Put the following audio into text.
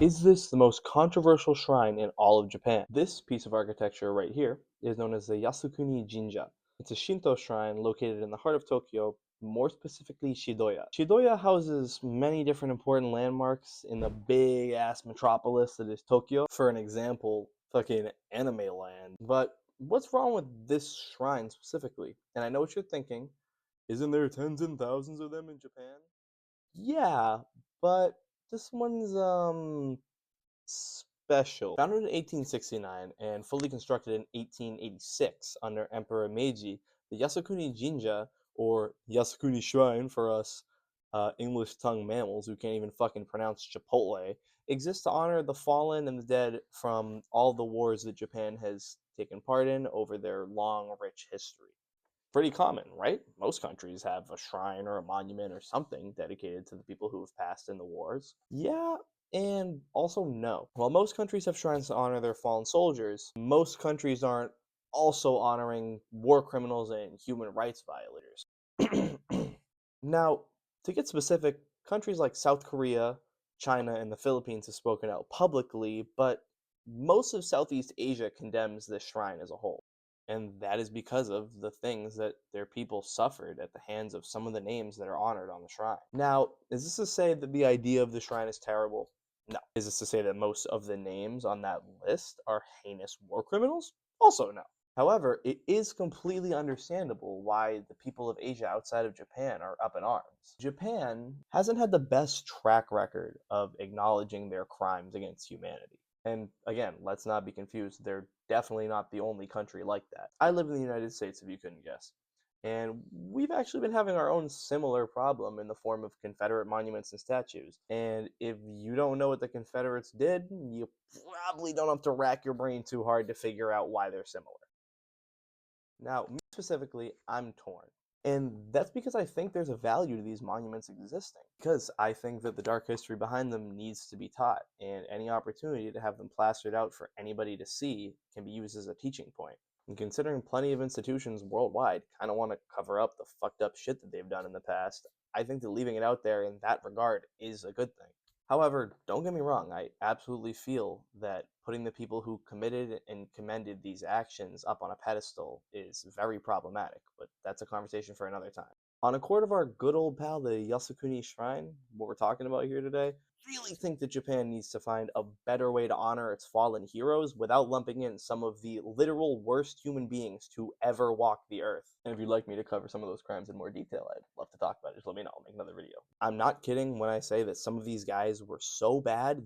Is this the most controversial shrine in all of Japan? This piece of architecture right here is known as the Yasukuni Jinja. It's a Shinto shrine located in the heart of Tokyo, more specifically Shidoya. Shidoya houses many different important landmarks in the big ass metropolis that is Tokyo. For an example, fucking anime land. But what's wrong with this shrine specifically? And I know what you're thinking. Isn't there tens and thousands of them in Japan? Yeah, but this one's special. Founded in 1869 and fully constructed in 1886 under Emperor Meiji, the Yasukuni Jinja, or Yasukuni Shrine for us English tongue mammals who can't even fucking pronounce Chipotle, exists to honor the fallen and the dead from all the wars that Japan has taken part in over their long, rich history. Pretty common, right? Most countries have a shrine or a monument or something dedicated to the people who have passed in the wars. Yeah, and also no. While most countries have shrines to honor their fallen soldiers, most countries aren't also honoring war criminals and human rights violators. Now, to get specific, countries like South Korea, China, and the Philippines have spoken out publicly, but most of Southeast Asia condemns this shrine as a whole. And that is because of the things that their people suffered at the hands of some of the names that are honored on the shrine. Now, is this to say that the idea of the shrine is terrible? No. Is this to say that most of the names on that list are heinous war criminals? Also, no. However, it is completely understandable why the people of Asia outside of Japan are up in arms. Japan hasn't had the best track record of acknowledging their crimes against humanity. And again, let's not be confused, they're definitely not the only country like that. I live in the United States, if you couldn't guess. And we've actually been having our own similar problem in the form of Confederate monuments and statues. And if you don't know what the Confederates did, you probably don't have to rack your brain too hard to figure out why they're similar. Now, me specifically, I'm torn. And that's because I think there's a value to these monuments existing. Because I think that the dark history behind them needs to be taught, and any opportunity to have them plastered out for anybody to see can be used as a teaching point. And considering plenty of institutions worldwide kind of want to cover up the fucked up shit that they've done in the past, I think that leaving it out there in that regard is a good thing. However, don't get me wrong, I absolutely feel that putting the people who committed and commended these actions up on a pedestal is very problematic, but that's a conversation for another time. On accord of our good old pal, the Yasukuni Shrine, what we're talking about here today, I really think that Japan needs to find a better way to honor its fallen heroes without lumping in some of the literal worst human beings to ever walk the earth. And if you'd like me to cover some of those crimes in more detail, I'd love to talk about it. Just let me know. I'll make another video. I'm not kidding when I say that some of these guys were so bad